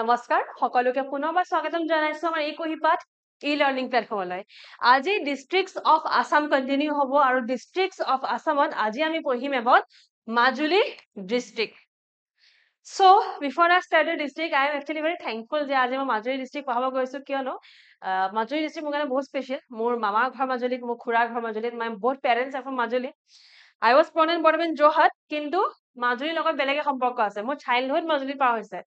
নমস্কাৰ সকলোকে পুনৰবাৰ স্বাগতম জনাইছো আমাৰ এই কহিপাত ই-লাৰ্নিং প্লেটফৰ্মলৈ আজি ডিস্ট্ৰিক্টস অফ আসাম কন্টিনিউ হ'ব আৰু ডিস্ট্ৰিক্টস অফ আসামত আজি আমি পঢ়িম about Majuli district So before I start the district, I am actually very thankful যে আজি মই মাজুলী ডিস্ট্ৰিক্ট পঢ়াব গৈছো কিয়নো মাজুলী ডিস্ট্ৰিক্ট মোৰ কাৰণে বহুত স্পেচিয়েল মোৰ মামাৰ ঘৰ মাজুলীত মোৰ খুৰাৰ ঘৰ মাজুলীত my both parents are from Majuli I was born and brought up in Johat কিন্তু মাজুলীৰ লগত বেলেগে সম্পৰ্ক আছে মোৰ চাইল্ডহুড মাজুলী পাৰ হৈছে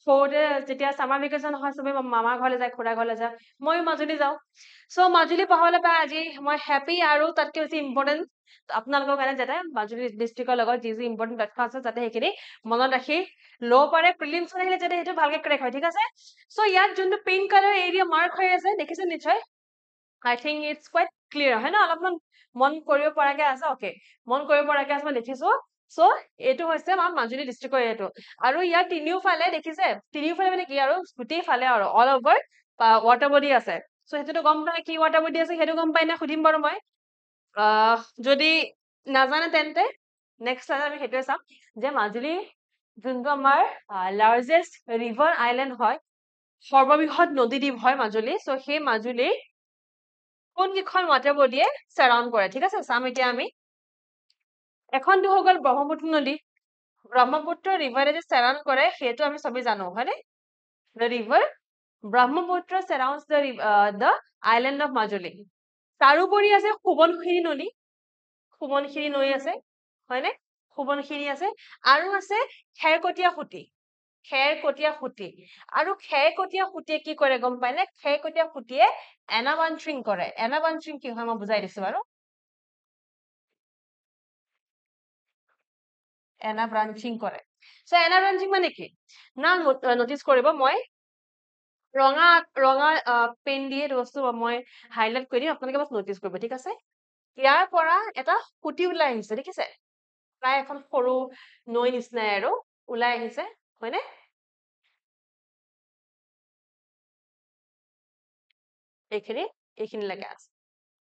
সৰুতে যেতিয়া সামাৰ ভেকেশন হয় সবে মামাৰ ঘৰলৈ যায় খুৰাৰ ঘৰলৈ যায় মই মাজুলী যাওঁ সো মাজুলী পঢ়াবলৈ পাই আজি মই হ্যাপি আৰু তাতকৈ বেছি ইম্পৰ্টেন্ট আপোনালোকৰ কাৰণে যাতে মাজুলী ডিস্ট্ৰিক্টৰ লগত যি যি ইম্পৰ্টেন্ট তথ্য আছে যাতে সেইখিনি মনত ৰাখি লো পাৰে প্ৰিলিমছ আহিলে যাতে সেইটো ভালকে ক্ৰেক হয় ঠিক আছে সো ইয়াত যোনটো পিংক কালাৰ এৰিয়া মাৰ্ক হৈ আছে দেখিছে নিশ্চয় I think it's quite clear হয় না অলপমান মন কৰিব পৰাকে আছে ওকে মন কৰিব পৰাকে আছে মই দেখিছো সো এটো হৈছে আমাৰ মাজুলী ডিস্ট্ৰিক্টৰ এটো আৰু ইয়াৰ তিনিওফালে দেখিছে তিনিওফালে মানে কি আৰু গোটেই ফালে আৰু অল ওভাৰ ওয়াটাৰ বডি আছে সো হেতুটো গম পাই কি ওয়াটাৰ বডি আছে হেতু গম পাই না খুদিম বাৰু মই যদি নাজানে তেন্তে নেক্সট টাইম আমি হেতুৱে চাম যে মাজুলী যোনটো আমাৰ লাৰ্জেষ্ট ৰিভাৰ আইল্যান্ড হয় সৰ্ববৃহৎ নদীদ্বীপ হয় মাজুলী সো সেই মাজুলী কোন কিখন ওয়াটাৰ বডিয়ে সাৰাউন্ড কৰে ঠিক আছে চাম এতিয়া আমি এখনটো হৈ গল ব্ৰহ্মপুত্ৰ নদী ব্ৰহ্মপুত্ৰ ৰিভাৰে যে সাৰাউন্ড কৰে হেতু আমি সবে জানো হয়নে the river brahmaputra surrounds the island of Majuli তাৰোপৰি আছে সোৱণশিৰি নদী আছে হয়নে সোৱণশিৰি আছে আৰু আছে খেৰকটীয়া খুঁটি আৰু খেৰকটীয়া খুঁটিয়ে কি কৰে গম পায় নে খেৰকটীয়া খুঁটিয়ে এনাবাঞ্চিং কৰে এনাবাঞ্চিং কি হয় মই বুজাই দিছো বাৰু এনাবাঞ্চিং কৰে সো এনাবাঞ্চিং মানে কি না নোটিস কৰিব মই ৰঙা পেন দিয়ে বস্তু মই হাইলাইট কৰি দিম আপোনালোকে বাস নোটিস কৰিব ঠিক আছে ইয়াৰ পৰা এটা খুঁটি ওলাই আহিছে দেখিছে প্ৰায় এখন সৰু নৈ নিচিনাই আৰু ওলাই আহিছে হয়নে এইখিনি লাগে আছে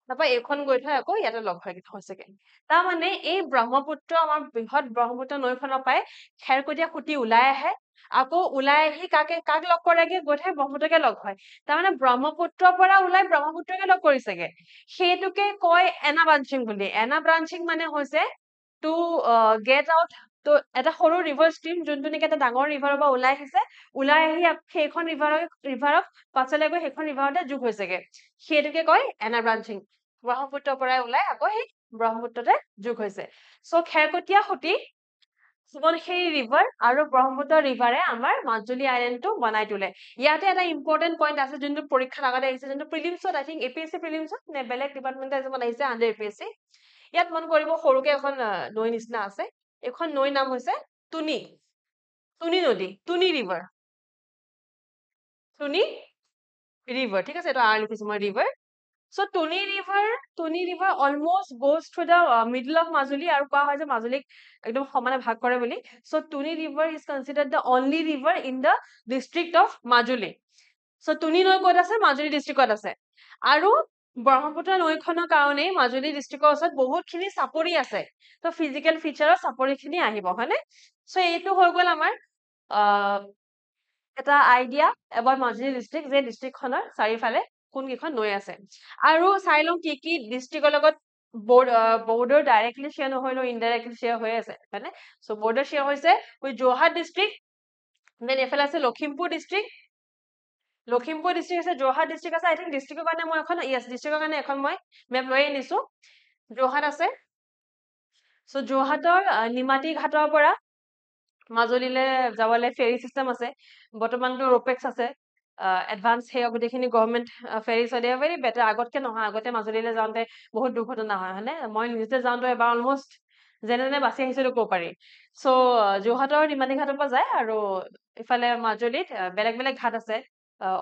তাপা এখন গৈ থৈ আকৌ ইয়াতে লগ হৈছেগে তাৰ মানে এই ব্ৰহ্মপুত্ৰ আমাৰ বৃহৎ ব্ৰহ্মপুত্ৰ নৈখনৰ পাই খেৰকটীয়া খুঁটি ওলাই আহে আকৌ ওলাই আহি কাক লগ কৰেগে গৈ থৈ ব্ৰহ্মপুত্ৰকে লগ হয় তাৰ মানে ব্ৰহ্মপুত্ৰৰ পৰা ওলাই ব্ৰহ্মপুত্ৰকে লগ কৰিছেগে সেইটোকে কয় এনাবাঞ্চিং বুলি এনাবাঞ্চিং মানে হৈছে টু গেট আউট তো এটা সৰু ৰিভাৰ ষ্ট্ৰীম যোনটো নেকি এটা ডাঙৰ ৰিভাৰৰ পৰা ওলাই আহিছে ওলাই আহি সেইখন ৰিভাৰক পাছলৈ গৈ সেইখন ৰিভাৰতে যোগ হৈছেগে সেইটোকে কয় এনাবাঞ্চিং ব্ৰহ্মপুত্ৰৰ পৰা ওলাই আকৌ সেই ব্ৰহ্মপুত্ৰতে যোগ হৈছে সো খেৰকটীয়া খুঁটি সোৱণশিৰি ৰিভাৰ আৰু ব্ৰহ্মপুত্ৰ ৰিভাৰে আমাৰ মাজুলী আইল্যান্ডটো বনাই তোলে ইয়াতে এটা ইম্পৰ্টেন্ট পইণ্ট আছে যোনটো পৰীক্ষাত আগতে আহিছে যোনটো প্ৰিলিমছত আই থিংক এপিএসসি প্ৰিলিমছত নে বেলেগ ডিপাৰ্টমেন্টে এজমান আহিছে আন্ডাৰ এপিএসসি ইয়াত মন কৰিব সৰুকে এখন নৈ নিচিনা আছে এখন নৈ নাম হৈছে তুনি নদী তুনি ৰিভাৰ ঠিক আছে এটা আৰ লিখিছো মই river So Tuni River almost goes to the middle of Majuli আৰু কোৱা হয় যে মাজুলীক একদম সমানে ভাগ কৰে বুলি so Tuni River is considered the only river in the district of Majuli so Tuni নৈ ক'ত আছে মাজুলী ডিস্ট্ৰিক্টত আছে আৰু ব্ৰহ্মপুত্ৰ নৈখনৰ কাৰণে মাজুলী ডিস্ট্ৰিক্টৰ ওচৰত বহুতখিনি চাপৰি আছে তো ফিজিক্যাল ফিচাৰৰ চাপৰিখিনি আহিব হয়নে so এইটো হৈ গ'ল আমাৰ এটা আইডিয়া এবাউট মাজুলী ডিস্ট্ৰিক্ট যে ডিস্ট্ৰিক্টখনৰ চাৰিফালে কোন কিখন নৈ আছে আৰু চাই লওঁ কি ডিস্ট্ৰিক্টৰ লগত বৰ্ডাৰ ডাইৰেক্টলি শেয়াৰ নহয় ন ইনডাইৰেক্টলি শেয়াৰ হৈ আছে হয়নে সো বৰ্ডাৰ শেয়াৰ হৈছে উইথ যোৰহাট ডিস্ট্ৰিক্ট দেন এফালে আছে লখিমপুৰ ডিস্ট্ৰিক্ট আছে যোৰহাট ডিস্ট্ৰিক্ট আছে আই থিংক ডিস্ট্ৰিক্টৰ কাৰণে মই এখন ডিস্ট্ৰিক্টৰ কাৰণে এখন মই মেপ লৈ আনিছো যোৰহাট আছে সো যোৰহাটৰ নিমাতী ঘাটৰ পৰা মাজুলীলৈ যাবলৈ ফেৰী সিস্টেম আছে বৰ্তমানটো ৰোপেক্স আছে এডভান্স সেই গোটেইখিনি গভৰ্ণমেণ্ট ফেৰী চলে ভেৰি বেটাৰ আগতকে নহয় আগতে মাজুলীলৈ যাওঁতে বহুত দুৰ্ঘটনা হয় হয়নে মই নিজে যাওঁতে এবাৰ অলমষ্ট যেনে বাছি আহিছিলো ক'ব পাৰি সো যোৰহাটৰ নিমাতী ঘাটৰ পৰা যায় আৰু ইফালে মাজুলীত বেলেগ বেলেগ ঘাট আছে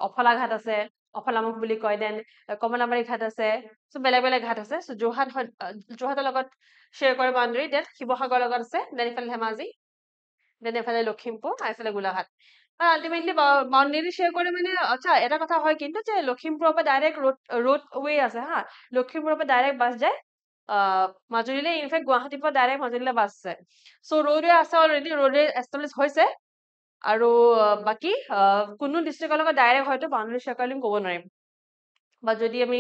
অফলা ঘাট আছে অফলামুখ বুলি কয় দেন কমলাবাৰী ঘাট আছে সো বেলেগ বেলেগ ঘাট আছে সো যোৰহাটৰ লগত শ্বেয়াৰ কৰে বাউণ্ডাৰী দেন শিৱসাগৰৰ লগত আছে দেন ইফালে ধেমাজি দেন এফালে লখিমপুৰ আৰু এফালে গোলাঘাট আলটিমেটলি বাউণ্ডাৰী শ্বেয়াৰ কৰে মানে আচ্ছা এটা কথা হয় কিন্তু যে লখিমপুৰৰ পৰা ডাইৰেক্ট ৰোড ৱে আছে হা লখিমপুৰৰ পৰা ডাইৰেক্ট বাছ যায় মাজুলীলৈ ইনফেক্ট গুৱাহাটীৰ পৰা ডাইৰেক্ট মাজুলীলৈ বাছ যায় সো ৰোডৱে আছে অলৰেডি ৰোডৱে এষ্টাব্লিছ হৈছে আৰু বাকি কোনো ডিস্ট্ৰিক্টৰ লগত ডাইৰেক্ট হয়তো বাউণ্ডাৰী চাৰ্কেলিং ক'ব নোৱাৰিম বা যদি আমি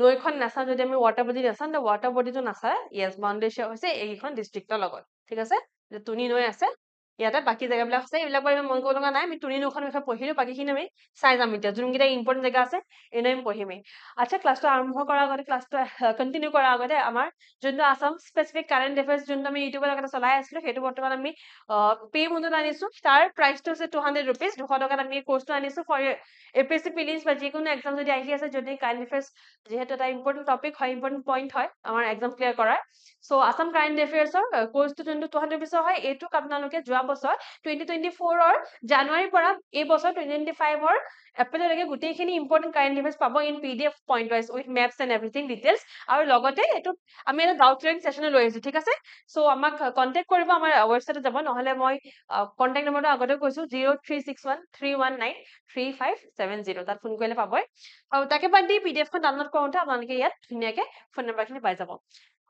নৈখন নাচাওঁ যদি আমি ৱাটাৰ বডি নাচাওঁ ৱাটাৰ বডিটো নাচায় য়েছ বাউণ্ডাৰী শ্বেয়াৰ হৈছে এইখন ডিস্ট্ৰিক্টৰ লগত ঠিক আছে যে তুনি নৈ আছে ইয়াতে বাকী জেগাবিলাক আছে এইবিলাক বাৰু মন কৰিব লগা নাই আমি তুনি নৈখন বিষয়ে পঢ়িলো বাকীখিনি আমি চাই যাম এতিয়া যোনকেইটা ইম্পৰ্টেণ্ট জেগা আছে এনে আমি পঢ়িমেই আচ্ছা ক্লাছটো আৰম্ভ কৰাৰ আগতে ক্লাছটো কণ্টিনিউ কৰাৰ আগতে আমাৰ যোনটো আছাম স্পেচিফিক কাৰেণ্ট এফেয়াৰ্ছ যোনটো আমি ইউটিউবৰ আগতে চলাই আছিলো সেইটো বৰ্তমান আমি পে মোডত আনিছো তাৰ প্ৰাইচটো হৈছে 200 rupees 200 টকাত আমি কোৰ্চটো আনিছো ফৰ এপিএছচি প্ৰিলিমছ বা যিকোনো এক্সাম যদি আহি আছে যদি কাৰেণ্ট এফেয়াৰ্ছ যিহেতু এটা ইম্পৰ্টেণ্ট টপিক হয় ইম্পৰ্টেণ্ট পইণ্ট হয় আমাৰ এক্সাম ক্লিয়াৰ কৰাৰ সো আছাম কাৰেণ্ট এফেয়াৰ্ছৰ কোৰ্চটো যোনটো 200 rupees হয় এইটোক আপোনালোকে যোৱা বছৰ 2024ৰ জানুৱাৰীৰ পৰা এই বছৰ 2025ৰ এপ্ৰিললৈকে গোটেইখিনি ইম্পৰ্টেণ্ট কাৰেণ্ট এফেয়াৰ্ছ পাব in PDF point wise with maps and everything details আৰু লগতে এইটো আমি এটা ডাউট ক্লিয়াৰিং ছেশ্যনো লৈ আহিছো ঠিক আছে সো আমাক কণ্টেক্ট কৰিব আমাৰ ৱেবছাইটত যাব নহলে মই কণ্টেক্ট নম্বৰটো আগতে কৈছো 0361319357 তাত ফোন কৰিলে পাবই আৰু তাকে বাদ দি PDF খন ডাউনলোড কৰোঁতে আপোনালোকে ইয়াত ধুনীয়াকে ফোন নম্বৰখিনি পাই যাব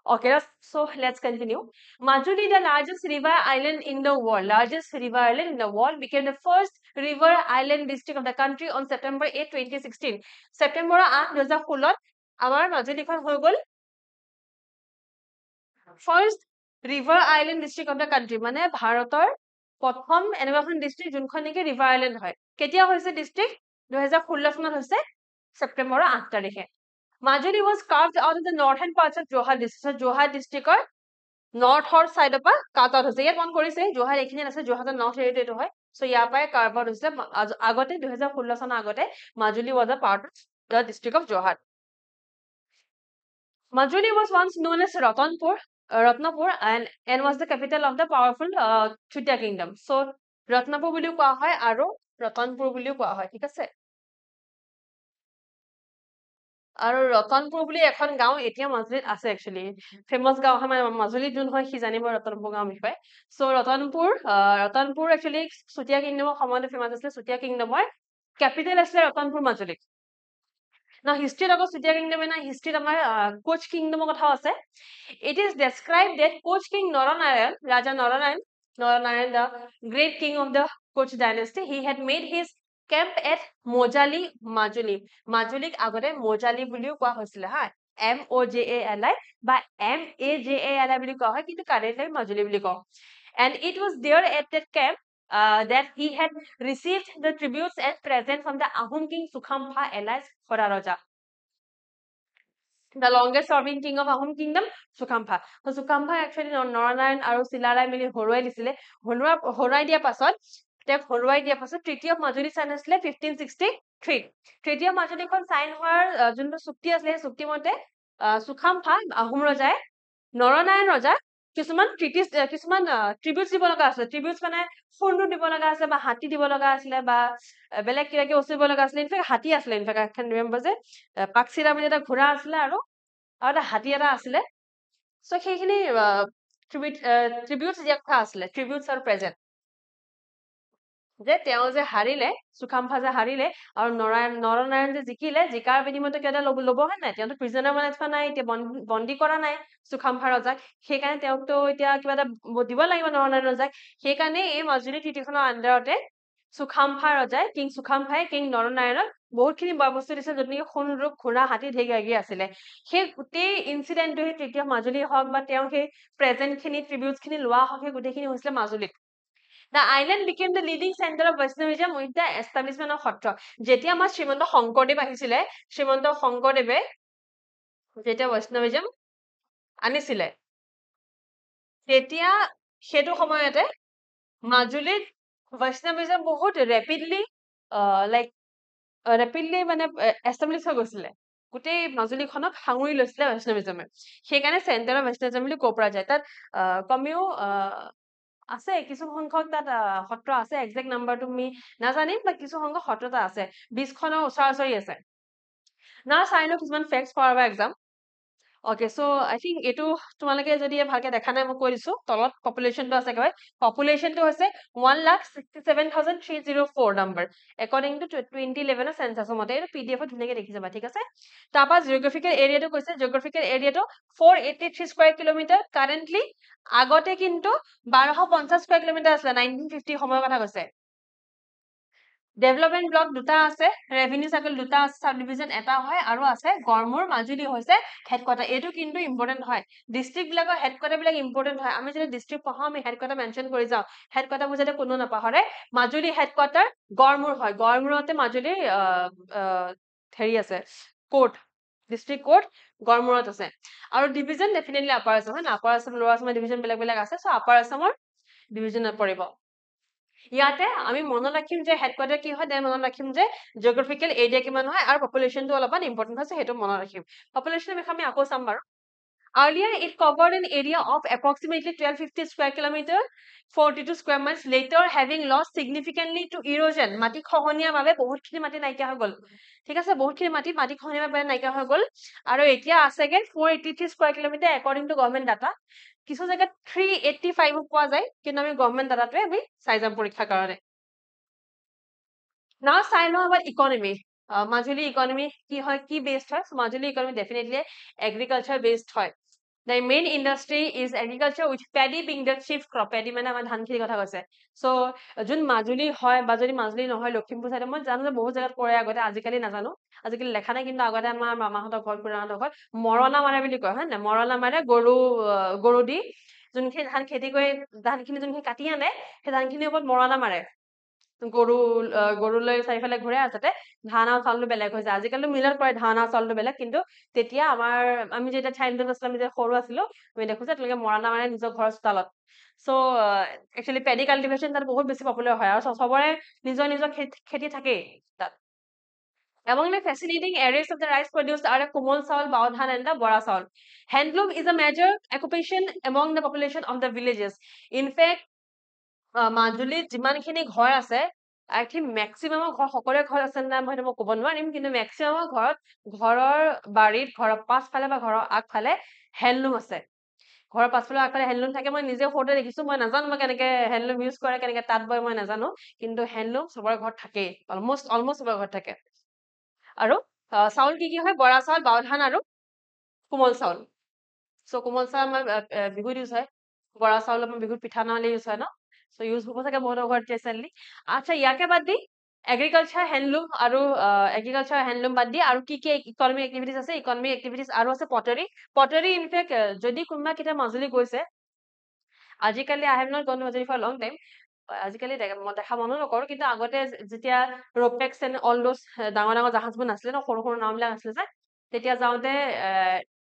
Okay, so let's continue. Majuli, the largest river island in the world, became the first river island district of the country on September 8, 2016. September 8, 2016, our Majuli khon hoy gol first river island district of the country. মানে ভাৰতৰ প্ৰথম এনেকুৱা এখন district যোনখন নেকি river island হয় কেতিয়া হৈছে ডিস্ট্ৰিক্ট 2016 চনত হৈছে ছেপ্টেম্বৰৰ 8 তাৰিখে Majuli was carved out of the northern parts of Jorhat district. So Jorhat district or northৰ side পৰা carved out হৈছে ইয়াত মন কৰিছে Jorhat এইখিনি আছে Jorhatৰ north area এইটো হয় so ইয়াৰ পৰাই carved out হৈছে আগতে 2016 চনৰ আগতে Majuli was a part of the district of Jorhat. Majuli was once known as Ratnapur and was the capital of the powerful Chutiya kingdom. So Ratnapur বুলিও কোৱা হয় আৰু Ratanpur বুলিও কোৱা হয় ঠিক আছে আৰু ৰতনপুৰ বুলি এখন গাঁও এতিয়া মাজুলীত আছে একচুৱেলি ফেমাস গাঁও হয় মাজুলীত যোন হয় সি জানিব ৰতনপুৰ গাঁও বিষয়ে সো ৰতনপুৰ একচুৱেলি চুতীয়া কিংডমৰ সময়তে ফেমাস আছিলে চুতীয়া কিংডমৰ কেপিটেল আছিলে ৰতনপুৰ মাজুলী না হিষ্ট্ৰীত আকৌ চুতীয়া কিংডমে না হিষ্ট্ৰীত আমাৰ কোচ কিংডমৰ কথাও আছে it is described that Koch king Naranarayan ৰাজা Naranarayan the great king of the Koch dynasty he had made his camp at Mojali Majuli মাজুলীক আগতে মজালি বুলিও কোৱা হৈছিলে হা MOJALI বা MAJALI বুলি কোৱা হয় কিন্তু কাৰেন্টলি মাজুলী বুলি কওঁ and it was there at that camp that he had received the tributes and presents from the Ahom king Sukhampa alias Khoraraja the longest serving king of Ahom kingdom Sukhampa so Sukhampa actually Naranarayan আৰু চিলাৰাই মিলি হৰুৱাই দিছিলে হৰুৱাই দিয়া পাছত তেওঁক হৰুৱাই দিয়া পাছত treaty of Majuli sign আছিলে 1563 treaty of মাজুলীখন চাইন হোৱাৰ যোনটো চুক্তি আছিলে সেই চুক্তি মতে সুখাম্ফা আহোম ৰজাই নৰনাৰায়ণ ৰজা কিছুমান ট্ৰিবিউটছ দিব লগা আছে ট্ৰিবিউটছ মানে সোণৰ দিব লগা আছে বা হাতী দিব লগা আছিলে বা বেলেগ কিবা কি বস্তু দিব লগা আছিলে ইনফেক্ট হাতী আছিলে ইনফেক্ট আই ক্যান ৰিমেম্বাৰ যে পাকচিৰা বুলি এটা ঘোঁৰা আছিলে আৰু এটা হাতী এটা আছিলে সো সেইখিনি ট্ৰিবিউটছ দিয়া কথা আছিলে ট্ৰিবিউটছ আৰু প্ৰেজেন্ট যে তেওঁ যে হাৰিলে সুখাম্ফা যে হাৰিলে আৰু নৰনাৰায়ণ যে জিকিলে জিকাৰ বিনিময়তে কিবা ল'ব হয় নাই তেওঁতো প্ৰিজনাৰ বনাই থোৱা নাই এতিয়া বন্দী কৰা নাই সুখাম্ফা ৰজাক সেইকাৰণে তেওঁকতো এতিয়া কিবা এটা দিব লাগিব নৰনাৰায়ণ ৰজাক সেইকাৰণে এই মাজুলী ট্ৰিটিখনৰ আণ্ডাৰতে সুখাম্ফা ৰজাই কিং সুখাম্ফাই কিং নৰনাৰায়ণক বহুতখিনি বয় বস্তু দিছে যদি সোণ ৰূপ ঘোঁৰা হাতী ঢেৰ আছিলে সেই গোটেই ইনচিডেণ্টটো সেই তৃতীয় মাজুলী হওক বা তেওঁ সেই প্ৰেজেণ্টখিনি ট্ৰিবিউটছখিনি লোৱা হওক সেই গোটেইখিনি হৈছিলে মাজুলীত The island became the leading center of Vaishnavism with the establishment of Satra. যেতিয়া আমাৰ শ্ৰীমন্ত শংকৰদেৱ আহিছিলে শ্ৰীমন্ত শংকৰদেৱে যেতিয়া বৈষ্ণৱিজম আনিছিলে তেতিয়া সেইটো সময়তে মাজুলীত বৈষ্ণৱিজম বহুত ৰেপিডলি মানে এষ্টাব্লিছ হৈ গৈছিলে গোটেই মাজুলীখনক সাঙুৰি লৈছিলে বৈষ্ণৱিজমে সেইকাৰণে চেণ্টাৰ অফ বৈষ্ণৱিজম বুলি ক'ব পৰা যায় তাত কমেও আছে কিছু সংখ্যক তাত সত্ৰ আছে একজেক্ট নাম্বাৰটো আমি নাজানিম বা কিছু সংখ্যক সত্ৰতা আছে 20খনৰ ওচৰা-ওচৰি আছে না চাই নো কিছুমান facts for our exam Okay, so I think এইটো তোমালোকে যদি ভালকে দেখা নাই মই কৈ দিছো তলত পপুলেশনটো আছে কয় পপুলেশনটো হৈছে 1,67,304 নাম্বাৰ according to 2011 ৰ সেন্সাছৰ মতে এইটো PDF ত ধুনীয়াকে দেখি যাবা ঠিক আছে তাৰপা জিওগ্ৰাফিকেল এৰিয়াটো কৈছে জিওগ্ৰাফিকেল এৰিয়াটো 483 স্কয়াৰ কিলোমিটাৰ কাৰেন্টলি আগতে কিন্তু 1250 স্কয়াৰ কিলোমিটাৰ আছিল 1950 সময়ৰ কথা কৈছে ডেভেলপমেন্ট ব্লক দুটা আছে, ৰেভিনিউ চাৰ্কেল দুটা আছে, সাব ডিভিজন এটা হয়, আৰু আছে গড়মূৰ মাজুলী হৈছে হেডকোৱাৰ্টাৰ। এইটো কিন্তু ইম্পৰ্টেন্ট হয়, ডিষ্ট্ৰিক্ট বিলাকৰ হেডকোৱাৰ্টাৰ বিলাক ইম্পৰ্টেন্ট হয়। আমি যদি ডিষ্ট্ৰিক্ট পঢ়াও আমি হেডকোৱাৰ্টাৰ মেনশ্যন কৰি যাওঁ, হেডকোৱাৰ্টাৰবোৰ যাতে কোনো নাপাহৰে। মাজুলী হেডকোৱাৰ্টাৰ গড়মূৰ হয়, গড়মূৰতে মাজুলী হেৰি আছে কোৰ্ট, ডিষ্ট্ৰিক্ট কোৰ্ট গড়মূৰত আছে। আৰু ডিভিজন ডেফিনেটলি আপাৰ আছাম হয়, আপাৰ আছাম লোৱাৰ আছামৰ ডিভিজন বেলেগ বেলেগ আছে, চ' আপাৰ আছামৰ ডিভিজনত পৰিব। ইয়াতে আমি মনত ৰাখিম যে হেডকোৱাৰ্টাৰ কি হয়, মনত ৰাখিম যে জিঅগ্ৰাফিকেল এৰিয়া কিমান হয়, আৰু পপুলেশ্যনটো অলপমান ইম্পৰ্টেণ্ট আছে, সেইটো মনত ৰাখিম। পপুলেশ্যনৰ বিষয়ে আমি আকৌ চাম বাৰু। Earlier, it covered an area of approximately 1250 square kilometer, 42 square miles. Later, having lost significantly to erosion, মাটি খহনীয়াৰ বাবে বহুতখিনি মাটি নাইকিয়া হৈ গ'ল। ঠিক আছে, বহুতখিনি মাটি খহনীয়াৰ বাবে নাইকিয়া হৈ গ'ল, আৰু এতিয়া আছেগে 483 square kilometer according to government data. কিছু জেগাত 385 পোৱা যায়, কিন্তু আমি গভৰ্ণমেণ্ট ডাটাটোৱে আমি চাই যাম পৰীক্ষাৰ কাৰণে। Now চাই লওঁ about economy. মাজুলী ইকনমি কি হয়, কি বেসড হয়? Majuli economy definitely agriculture based হয়। The main industry is agriculture, with paddy being the chief crop. Paddy মানে আমাৰ ধান খেতিৰ কথা কৈছে। So যোন মাজুলী হয় বা যদি মাজুলী নহয় লখিমপুৰ চাইডে, মই জানো যে বহুত জেগাত কৰে আগতে, আজিকালি নাজানো, আজিকালি লেখা নাই, কিন্তু আগতে আমাৰ মামাহঁতৰ ঘৰ খুৰাহঁতৰ ঘৰ মৰণা মাৰে বুলি কয়, হয় নাই? মৰণা মাৰে গৰু দি যোনখিনি ধান খেতি কৰি ধানখিনি যোনখিনি কাটি আনে, সেই ধানখিনিৰ ওপৰত মৰণা মাৰে, গৰুলৈ চাৰিওফালে ঘূৰে, যাতে ধান আৰু চাউলটো বেলেগ হৈ যায়। আজিকালি মিলত কৰে ধান আৰু চাউলটো বেলেগ, কিন্তু তেতিয়া আমি যেতিয়া চাইল্ডহুড আছিলো, আমি যেতিয়া সৰু আছিলো, আমি দেখো যে তেওঁলোকে মৰণা মাৰে নিজৰ ঘৰৰ চোতালত। চ' একচুৱেলি পেডি কাল্টিভেশ্যন তাত বহুত বেছি পপুলাৰ হয়, আৰু চবৰে নিজৰ নিজৰ খেতি থাকেই তাত। Among the fascinating areas of the rice produced are the Komal Saul, Baodhan, and the Bora Saul. Handloom is a major occupation among the population of the villages. In fact, মাজুলীত যিমানখিনি ঘৰ আছে, আই থিংক মেক্সিমামৰ ঘৰ, সকলোৰে ঘৰ আছে নাই মই সেইটো ক'ব নোৱাৰিম, কিন্তু মেক্সিমামৰ ঘৰৰ বাৰীত, ঘৰৰ পাছফালে বা ঘৰৰ আগফালে হেণ্ডলুম আছে। ঘৰৰ পাছফালে আগফালে হেণ্ডলুম থাকে। মই নিজে সৰুতে দেখিছো, মই নাজানো মই কেনেকে হেণ্ডলুম ইউজ কৰে, কেনেকে তাঁত বয় মই নাজানো, কিন্তু হেণ্ডলুম চবৰে ঘৰত থাকেই, অলমষ্ট চবৰে ঘৰত থাকে। আৰু চাউল কি হয়? বৰা চাউল, বাওধান, আৰু কোমল চাউল। চ' কোমল চাউল আমাৰ বিহুত ইউজ হয়, বৰা চাউল আমাৰ বিহুত পিঠা বনালে ইউজ হয় ন, চ' ইউজ হ'ব চাগে বহুতৰ ঘৰত ৰিচেণ্টলি। আচ্ছা, ইয়াকে বাদ দি এগ্ৰিকালচাৰ হেণ্ডলুম বাদ দি আৰু কি ইকনমিক এক্টিভিটিজ আছে? ইকনমিক এক্টিভিটিজ আৰু আছে পটাৰী। ইনফেক্ট যদি কোনোবা কেতিয়া মাজুলী গৈছে, আজিকালি I have not gone to Majuli for long time, আজিকালি দেখা মনো নকৰো, কিন্তু আগতে যেতিয়া ৰোপেক্স এণ্ড অল দোজ ডাঙৰ ডাঙৰ জাহাজবোৰ নাছিলে ন, সৰু সৰু নাওবিলাক আছিলে যে, তেতিয়া যাওঁতে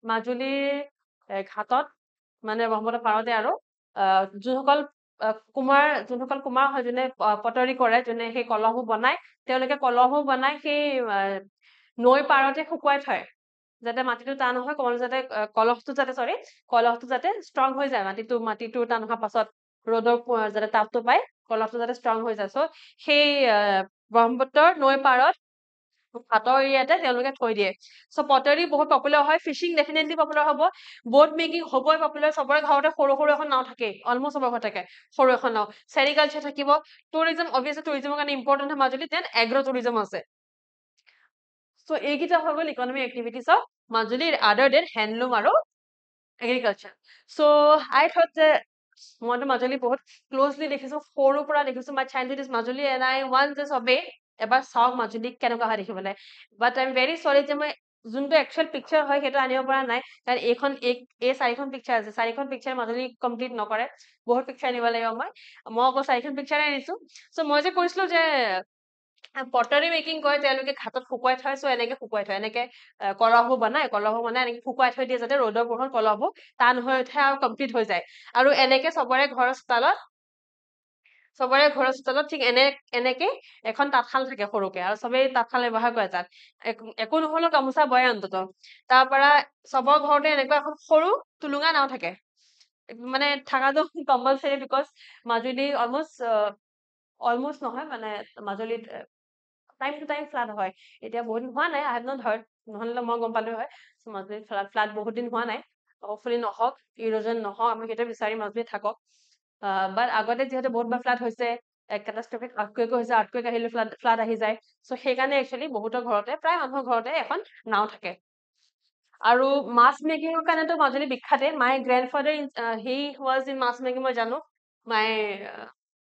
মাজুলীৰ ঘাটত, মানে ব্ৰহ্মপুত্ৰ পাৰতে, আৰু যোনসকল কুমাৰ হয়, যোনে পটৰী কৰে, যোনে সেই কলহবোৰ বনায়, তেওঁলোকে কলহবোৰ বনাই সেই নৈ পাৰতে শুকুৱাই থয়, যাতে মাটিটো টান হয়, কলহটো যাতে ষ্ট্ৰং হৈ যায়, মাটিটো টান হোৱাৰ পাছত ৰ'দৰ যাতে তাপটো পায়, কলহটো যাতে ষ্ট্ৰং হৈ যায়। চ' সেই ব্ৰহ্মপুত্ৰৰ নৈ পাৰত ঘাটৰ এৰিয়াতে তেওঁলোকে থৈ দিয়ে। চ' পটাৰী বহুত পপুলাৰ হয়। ফিচিং ডেফিনেটলি পপুলাৰ হ'ব। ব'ট মেকিং হ'বই পপুলাৰ, চবৰে ঘৰতে সৰু সৰু এখন নাও থাকেই, অলমষ্ট চবৰে ঘৰত থাকে সৰু এখন নাও। চেৰিকালচাৰ থাকিব, টুৰিজম, অবভিয়াছলি টুৰিজমৰ কাৰণে ইম্পৰ্টেণ্ট হয় মাজুলী, দেন এগ্ৰ টুৰিজম আছে। চ' এইকেইটা হৈ গ'ল ইকনমিক এক্টিভিটিজ অফ মাজুলীৰ, আদাৰ দেন হেণ্ডলুম আৰু এগ্ৰিকালচাৰ। চ' আই থট যে মইতো মাজুলী বহুত ক্লজলি দেখিছো, সৰুৰ পৰা দেখিছো, my childhood is Majuli, and I want যে চবেই এবাৰ চাওক মাজুলী কেনেকুৱা হয় দেখিবলৈ। বাট আই এম ভেৰি চৰি যে মই যোনটো একচুৱেল পিকচাৰ হয় সেইটো আনিব পৰা নাই, কাৰণ এই 4খন পিকচাৰ আছে, 4খন পিকচাৰ মাজুলী কমপ্লিট নকৰে, বহুত পিকচাৰ আনিব লাগিব মই আকৌ 4খন পিকচাৰে আনিছো। চ' মই যে কৈছিলো যে পটাৰী মেকিং কৰে, তেওঁলোকে ঘাটত শুকুৱাই থয়, চ' এনেকে শুকুৱাই থয়, এনেকে কলহবোৰ বনাই এনেকে শুকুৱাই থৈ দিয়ে, যাতে ৰ'দৰ পোহৰত কলহবোৰ টান হৈ উঠে আৰু কমপ্লিট হৈ যায়। আৰু এনেকে চবৰে ঘৰৰ চোতালত ঠিক এনেকে এখন তাঁতশাল থাকে সৰুকে, আৰু চবেই তাঁতশাল ব্যৱহাৰ কৰে তাত, একো নহলেও গামোচা বয় অন্তত। তাৰ পৰা চবৰ ঘৰতে এনেকুৱা এখন সৰু টুলুঙা নাও থাকে, মানে থাকাটো কম্পালচৰি, বিকজ মাজুলী অলমষ্ট নহয়, মানে মাজুলীত টাইম টু টাইম ফ্লাড হয়। এতিয়া বহুত দিন হোৱা নাই, আই হেভ নট হাৰ্ড, নহ'লে মই গম পালো হয়। মাজুলীত ফ্লাড বহুত দিন হোৱা নাই, হ'পফুলি নহওক, ইৰোজন নহওক, আমি সেইটো বিচাৰিম মাজুলীত থাকক। বাট আগতে যিহেতু বহুতবাৰ ফ্লাড হৈছে, কেটাষ্ট্ৰফিক আৰ্থকুৱেকো হৈছে, আৰ্থকুৱেক আহিলে ফ্লাড আহি যায়, চ' সেইকাৰণে একচুৱেলি বহুতৰ ঘৰতে, প্ৰায় মানুহৰ ঘৰতে এখন নাও থাকে। আৰু মাছ মেকিঙৰ কাৰণেতো মাজুলী বিখ্যাতে। My grandfather he was in mask making, মই জানো। মাই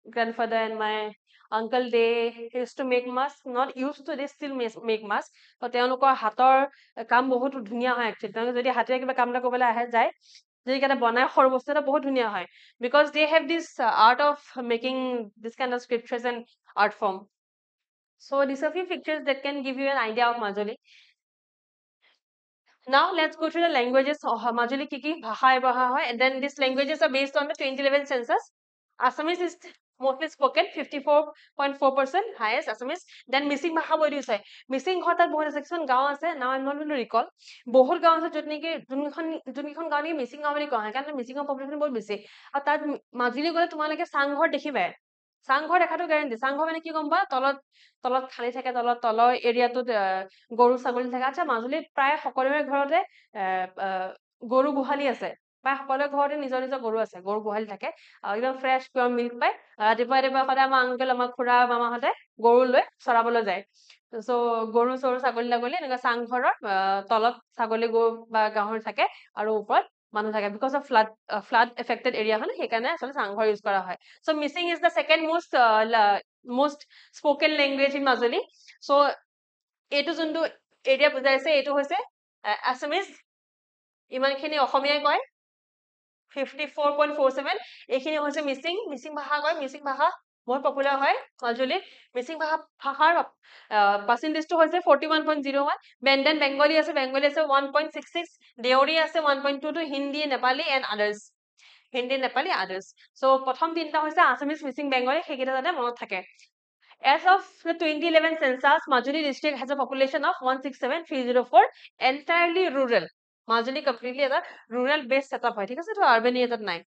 grandfather and my uncle, they used to make mask, not used to, they still make mask. So তেওঁলোকৰ হাতৰ কাম বহুত ধুনীয়া হয় actually. তেওঁলোকে যদি হাতেৰে কিবা কাম এটা কৰিবলৈ আহে যায়, যদি কিবা বনাই সৰু বস্তু এটা বহুত ধুনীয়া হয়, because they have this art of making this kind of sculptures and art form. So these are few pictures that can give you an idea of Majuli. Now let's go to the languages of Majuli Kiki Bhaha Baha, and then these languages are based on the 2011 census. Assamese is mostly spoken, 54.4% highest Assamese. Then missing Bhaha, what do you say? Missing Hota bonus section Gaon say, now I'm not going to recall. Bohur Gaon se Jutniki, Junikon Gani missing how many Gaon, and missing a population will be say. At that Majuli go to Malaka Sanghor Dekive. Sanghor দেখাটো guarantee সাংঘ মানে কি গম পা তলত তলত খালি থাকে তলত তলৰ এৰিয়াটোত গৰু ছাগলী থাকে আচ্ছা মাজুলীত প্ৰায় সকলোৰে ঘৰতে গৰু গোহালি আছে প্ৰায় সকলোৰে ঘৰতে নিজৰ নিজৰ গৰু আছে গৰু গোহালি থাকে একদম ফ্ৰেছ পিয়ৰ মিল্ক পায় ৰাতিপুৱা ৰাতিপুৱা সদায় আমাৰ আংকেল আমাৰ খুৰা মামাহঁতে গৰু লৈ চৰাবলৈ যায় চ' গৰু চৰু ছাগলী লাগলি এনেকুৱা চাংঘৰৰ তলত ছাগলী গৰু বা গাহৰি থাকে আৰু ওপৰত মানুহ থাকে because of flood affected area হয় সেইকাৰণে আসলে চাংঘৰ ইউজ কৰা হয় so missing is the second most spoken language in Majuli so এইটো যোনটো এৰিয়া বুজাইছে এইটো হৈছে Assamese ইমানখিনি অসমীয়াই কয় 54.47 এইখিনি হৈছে মিচিং ভাষা কয় মিচিং ভাষা বহুত পপুলাৰ হয় মাজুলী মিচিং ভাষাৰ পাৰ্চেন্টেজটো হৈছে 41.01 বেন্ডেন বেংগলী আছে 1.66 দেউৰী আছে 1.22 হিন্দী নেপালী এণ্ড আদাৰ্স হিন্দী নেপালী আদাৰ্স সো প্ৰথম তিনটা হৈছে আসামিজ মিচিং বেংগলী সেইকেইটা যাতে মনত থাকে As of the 2011 census, Majuli district has a population of 167,304, entirely rural. Majuli completely a rural based setup hai thik ase to urban area tat nai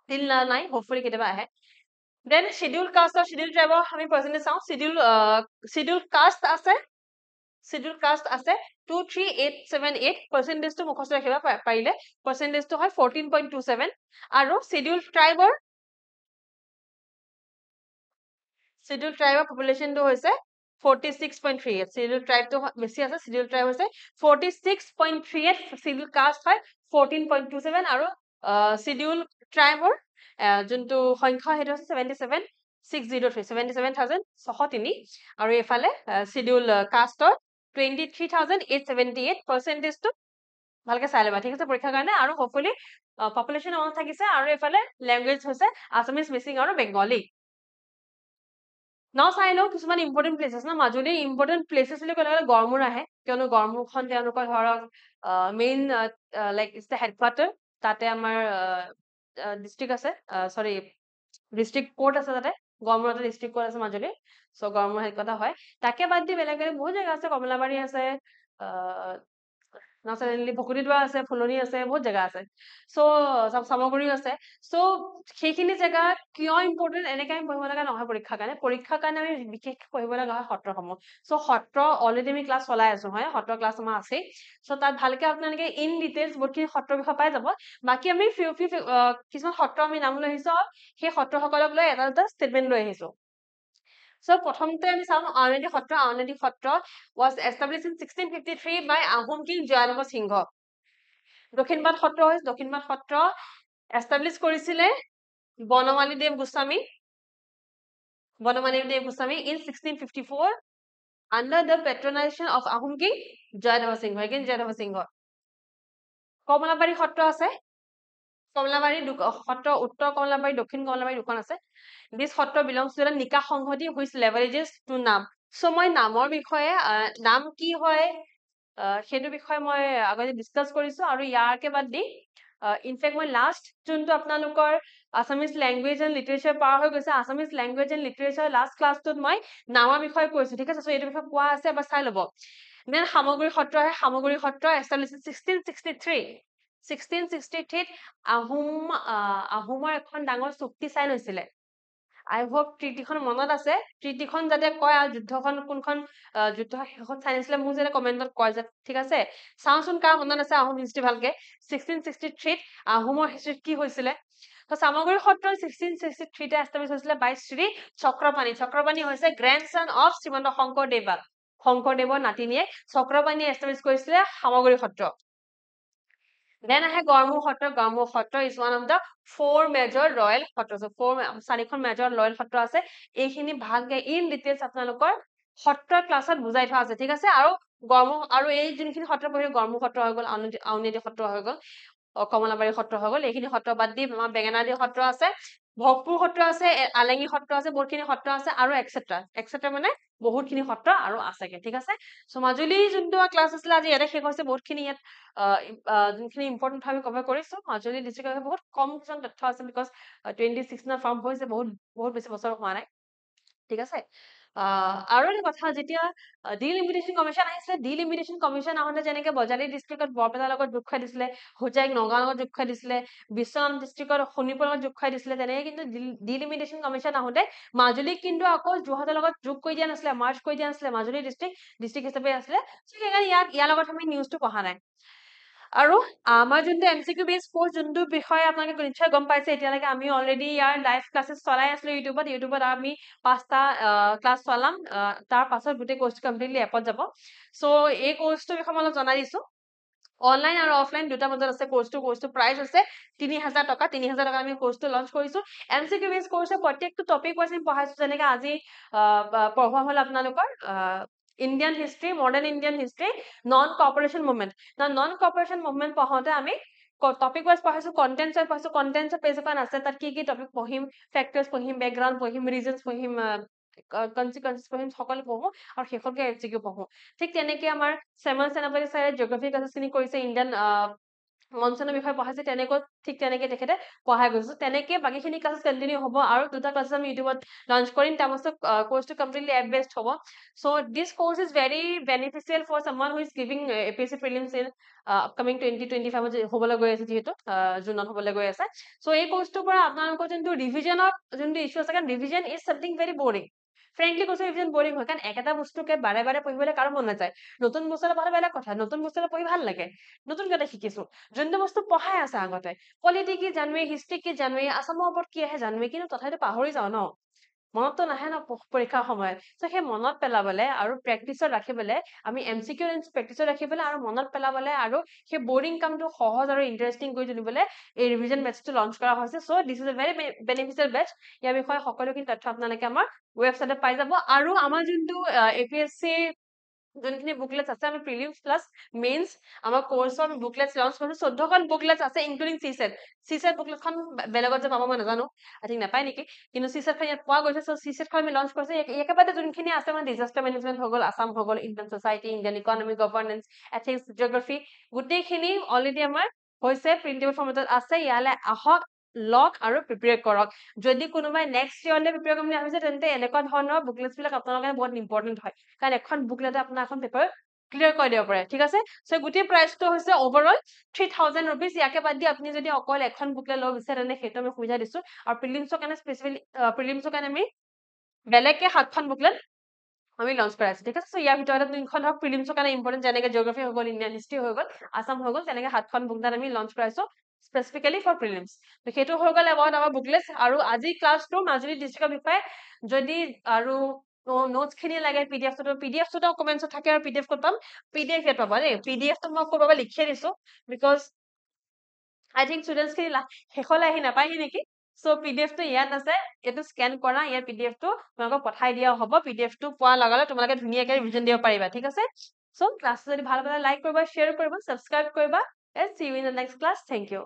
til na nai hopefully ketaba ahe then scheduled caste or scheduled tribe ami percentage saw scheduled caste ase 23878 percentage to mukhosto rakhiba parile percentage to hoy 14.27 aru scheduled tribe population to hoise 46.38 scheduled tribe to বেছি আছে scheduled tribe hoise 46.38 scheduled caste হয় 14.27 আৰু scheduled tribe or যোনটো সংখ্যা হেটো 77,603 আৰু এফালে scheduled caste 23,878 percentage to ভালকে চাই লবা ঠিক আছে পৰীক্ষাৰ কাৰণে আৰু hopefully population অন থাকিছে আৰু এফালে language হৈছে Assamese missing আৰু Bengali Now I know কিছুমান important places না মাজুলী important places বুলি ক'লে গড়মূৰ আহে কিয়নো গড়মূৰখন তেওঁলোকৰ ধৰক main like it's the headquarter তাতে আমাৰ district আছে sorry district court আছে তাতে গড়মূৰতে district court আছে মাজুলী so গড়মূৰ হেডকোৱাৰ্টাৰ হয় তাকে বাদ দি বেলেগ বেলেগ বহুত জায়গা আছে কমলাবাৰী আছে নাচাৰিলি ভকুতিদুৱা আছে ফুলনি আছে বহুত জায়গা আছে সো সামগ্ৰী আছে সো সেইখিনি জায়গা কিয় ইম্পৰ্টেন্ট এনেকৈ আমি পঢ়িব লগা নহয় পৰীক্ষাৰ কাৰণে আমি বিশেষ পঢ়িব লগা হয় সত্ৰসমূহ সো সত্ৰ অলৰেডি আমি ক্লাছ চলাই আছো হয় সত্ৰ ক্লাছ আমাৰ আছে সো তাত ভালকে আপোনালোকে ইন ডিটেইলছ বহুতখিনি সত্ৰৰ বিষয়ে পাই যাব বাকি আমি কিছুমান সত্ৰ আমি নাম লৈ আহিছো সেই সত্ৰসকলক লৈ এটা ষ্টেটমেন্ট লৈ আহিছো So, প্ৰথমতে আমি চাম আউনীআটী সত্ৰ was established in 1653 by Ahom King Jayadeva Singha. Dakshinpat Satra establish কৰিছিলে বনমালী দেৱ Goswami in 1654 under the patronage of Ahom King Jayadeva Singha. Kamalabari সত্ৰ আছে কমলাবাৰী সত্ৰ উত্তৰ কমলাবাৰী দক্ষিণ কমলাবাৰী দুখন আছে This Satra belongs to the Nikah সংহতি which leverages to নাম so মই নামৰ বিষয়ে নাম কি হয় সেইটো বিষয়ে মই আগতে ডিসকাস কৰিছো আৰু ইয়াৰকে বাদ দি ইনফেক্ট মই লাষ্ট যোনটো আপোনালোকৰ Assamese language and literature পাৰ হৈ গৈছে Assamese language and literature last ক্লাছটোত মই নামৰ বিষয়ে কৈছো ঠিক আছে সো এইটো বিষয়ে কোৱা আছে বা চাই লব দেন সামগ্ৰী সত্ৰ established in 1663 আহোমৰ এখন ডাঙৰ চুক্তি সাইন হৈছিলে I hope ট্ৰিটিখন মনত আছে ট্ৰিটিখন যাতে কয় আৰু যুদ্ধখন কোনখন যুদ্ধ শেষত সাইন হৈছিলে মোক যেনে কমেন্টত কয় যে ঠিক আছে চাওচোন কাৰ মনত আছে আহোম হিষ্ট্ৰী ভালকে 1663 আহোমৰ হিষ্ট্ৰীত কি হৈছিলে তো সামগ্ৰী সত্ৰ 1663 তে এস্টাব্লিশ হৈছিলে বাই শ্ৰী চক্ৰপাণী হৈছে গ্ৰেণ্ডসন অফ শ্ৰীমন্ত শংকৰদেৱৰ নাতিনিয়ে চক্ৰপাণীয়ে এস্টাব্লিশ কৰিছিলে সামগ্ৰী সত্ৰ দেন আহে Garmur Sattra is one of the 4 major royal Sattra চাৰিখন মেজৰ ৰয়েল সত্ৰ আছে এইখিনি ভালকে ইন ডিটেইলছ আপোনালোকৰ সত্ৰ ক্লাছত বুজাই থোৱা আছে ঠিক আছে আৰু গড়মূৰ আৰু এই যোনখিনি সত্ৰ পঢ়িলে গড়মূৰ সত্ৰ হৈ গ'ল আউনীআটী সত্ৰ হৈ গ'ল কমলাবাৰী সত্ৰ হৈ গ'ল এইখিনি সত্ৰ বাদ দি আমাৰ বেঙেনাআটী সত্ৰ আছে ভোগপুৰ সত্ৰ আছে আলেঙি সত্ৰ আছে বহুতখিনি সত্ৰ আছে আৰু এক্সেট্ৰা মানে বহুতখিনি সত্ৰ আৰু আছেগে ঠিক আছে চ' মাজুলী যোনটো ক্লাছ আছিলে আজি ইয়াতে শেষ হৈছে বহুতখিনি ইয়াত যোনখিনি ইম্পৰ্টেণ্ট আমি কভাৰ কৰিছো মাজুলী ডিষ্ট্ৰিক্টৰ বহুত কম কিছুমান তথ্য আছে বিকজ 2016 ফৰ্ম হৈছে বহুত বেছি বছৰ হোৱা নাই ঠিক আছে আৰু এটা কথা যেতিয়া ডিলিমিটেশ্যন কমিশ্যন আহিছিলে ডিলিমিটেশ্যন কমিশ্যন আহোঁতে যেনেকে বজালী ডিষ্ট্ৰিক্টত বৰপেটাৰ লগত যোগ খুৱাই দিছিলে হোজাইক নগাঁৱৰ লগত যোগ খুৱাই দিছিলে বিশ্বনাথ ডিষ্ট্ৰিক্টত শোণিতপুৰৰ লগত যোগ খুৱাই দিছিলে তেনেকে কিন্তু ডিলিমিটেশ্যন কমিশ্যন আহোঁতে মাজুলীক কিন্তু আকৌ যোৰহাটৰ লগত যোগ কৰি দিয়া নাছিলে মাৰ্চ কৰি দিয়া নাছিলে মাজুলী ডিষ্ট্ৰিক্ট হিচাপে আছিলে সেইকাৰণে ইয়াৰ লগত আমি নিউজটো পঢ়া নাই আৰু আমাৰ যোনটো MCQ বেছ কোৰ্চ যোনটো বিষয়ে আপোনালোকে নিশ্চয় গম পাইছে এতিয়ালৈকে আমি অলৰেডি ইয়াৰ লাইভ ক্লাছেছ চলাই আছিলো ইউটিউবত আমি 5টা ক্লাছ চলাম তাৰ পাছত গোটেই কোৰ্চটো কমপ্লিটলি এপত যাব চ' এই কোৰ্চটোৰ বিষয়ে মই অলপ জনাই দিছো অনলাইন আৰু অফলাইন দুটা মজত আছে কোৰ্চটো প্ৰাইচ আছে 3000 টকা 3000 টকা আমি কোৰ্চটো লঞ্চ কৰিছো MCQ বেছ কোৰ্চৰ প্ৰত্যেকটো টপিক ৱাইজ আমি পঢ়াইছো যেনেকে আজি পঢ়োৱা হ'ল আপোনালোকৰ Indian history modern Indian history non cooperation movement non cooperation movement পঢ়োতে আমি টপিক ৱাইজ পঢ়াইছো কন্টেন্ট ৱাইজ পঢ়াইছো কন্টেন্টৰ পেজ এখন আছে তাত কি টপিক পঢ়িম ফেক্টৰ্ছ পঢ়িম বেকগ্ৰাউণ্ড পঢ়িম ৰিজনছ পঢ়িম কনচিকুৱেঞ্চেছ পঢ়িম সকলো পঢ়ো আৰু শেষতকে MCQ পঢ়ো ঠিক তেনেকে আমাৰ শ্যামল সেনাপতি ছাৰে জিঅ'গ্ৰাফি ক্লাছখিনি কৰিছে ইণ্ডিয়ান মনচুনৰ বিষয়ে পঢ়াইছে ঠিক তেনেকে তেখেতে পঢ়াই গৈছো তেনেকে বাকীখিনি ক্লাছ কণ্টিনিউ হ'ব আৰু দুটা ক্লাছ আমি ইউটিউবত লঞ্চ কৰিম তাৰ পাছত কোৰ্চটো কমপ্লিটলি এপ বেছড হ'ব so' this course is very beneficial for someone who is giving APSC prelims in upcoming 2025 হ'বলৈ গৈ আছে যিহেতু জুনত হ'বলৈ গৈ আছে চ' এই কোৰ্চটোৰ পৰা আপোনালোকৰ যোনটো ৰিভিজনৰ যোনটো ইছ্যু আছে কাৰণ revision is something very boring frankly কৈছো ৰিভিজন বৰিং হয় কাৰণ একেটা বস্তুকে বাৰে বাৰে পঢ়িবলৈ কাৰো মন নাযায় নতুন বস্তু এটা পঢ়া বেলেগ কথা নতুন বস্তু এটা পঢ়ি ভাল লাগে নতুন কথা শিকিছো যোনটো বস্তু পঢ়াই আছে আগতে পলিটি কি জানোৱেই হিষ্ট্ৰী কি জানোৱেই আছামৰ ওপৰত কি আহে জানোৱেই কিন্তু তথাপিতো পাহৰি যাওঁ ন মনততো নাহে ন পৰীক্ষাৰ সময়ত চ' সেই মনত পেলাবলে আৰু প্ৰেক্টিচত ৰাখিবলে আমি MCQ প্ৰেক্টিচত ৰাখিবলে আৰু মনত পেলাবলে আৰু সেই বৰিং কামটো সহজ আৰু ইণ্টাৰেষ্টিং কৰি তুলিবলৈ এই ৰিভিজন বেচটো লঞ্চ কৰা হৈছে so' this is a very beneficial batch ইয়াৰ বিষয়ে সকলোখিনি তথ্য আপোনালোকে আমাৰ ৱেবছাইটত পাই যাব আৰু আমাৰ যোনটো APSC যোনখিনি বুকলেটছ আছে আমি প্ৰিলিমছ প্লাছ মেইনছ আমাৰ কোৰ্চৰ আমি বুকলেটছ লঞ্চ কৰিছো 14খন বুকলেটছ আছে ইনক্লুডিং চিছেট বুকলেটখন বেলেগত যে পাব মই নাজানো আই থিংক নাপায় নেকি কিন্তু চিছেটখন ইয়াত পোৱা গৈছে চ' চিছেটখন আমি লঞ্চ কৰিছো একেবাৰে যোনখিনি আছে মানে ডিজাষ্টাৰ মেনেজমেণ্ট হৈ গ'ল আছাম হৈ গ'ল Indian society Indian economy governance ethics geography গোটেইখিনি অলৰেডি আমাৰ হৈছে প্ৰিণ্টেবল ফৰ্মেটত আছে ইয়ালৈ আহক লওক আৰু প্ৰিপেয়াৰ কৰক যদি কোনোবাই নেক্সট ইয়েৰলৈ প্ৰিপেয়াৰ কৰিম বুলি ভাবিছে তেন্তে এনেকুৱা ধৰণৰ বুকলেটছ বিলাক আপোনালোকৰ কাৰণে বহুত ইম্পৰ্টেণ্ট হয় কাৰণ এখন বুকলেটে আপোনাৰ এখন পেপাৰ ক্লিয়াৰ কৰি দিব পাৰে ঠিক আছে চ' গোটেই প্ৰাইচটো হৈছে অভাৰঅল 3000 ৰুপিজ ইয়াকে বাদ দি আপুনি যদি অকল এখন বুকলেট ল'ব বিচাৰে তেন্তে সেইটো আমি সুবিধা দিছো আৰু প্ৰিলিমছৰ কাৰণে স্পেচিয়েলি প্ৰিলিমছৰ কাৰণে আমি বেলেগকে 7খন বুকলেট আমি লঞ্চ কৰাইছো ঠিক আছে চ' ইয়াৰ ভিতৰতে 3খন ধৰক প্ৰিলিমছৰ কাৰণে ইম্পৰ্টেণ্ট যেনেকে জিঅ'গ্ৰাফি হৈ গ'ল ইণ্ডিয়ান হিষ্ট্ৰী হৈ গ'ল আছাম হৈ গ'ল তেনেকে 7খন বুকলেট আমি লঞ্চ কৰাইছো স্পেচিফিকেলি ফৰ প্ৰিলিমছ সেইটো হৈ গ'ল এবাউট আমাৰ বুকলেটছ আৰু আজি ক্লাছটো মাজুলী ডিষ্ট্ৰিক্টৰ বিষয়ে যদি আৰু নোটছ খিনি লাগে পিডিএফটো কমেন্টছত থাকে আৰু PDF ক'ত পাম PDF ইয়াত পাবা দেই PDFটো মই ক'ৰবাত লিখিয়ে দিছো বিকজ আই থিংক ষ্টুডেণ্টছ খিনি শেষলৈ আহি নাপায়হি নেকি চ' PDFটো ইয়াত আছে এইটো স্কেন কৰা ইয়াৰ PDFটো তোমালোকক পঠাই দিয়া হ'ব PDFটো পোৱাৰ লগে তোমালোকে ধুনীয়াকৈ ৰিভিজন দিব পাৰিবা ঠিক আছে চ' ক্লাছটো যদি ভাল পালে লাইক কৰিবা শ্বেয়াৰ কৰিবা ছাবস্ক্ৰাইব কৰিবা see you in the next class thank you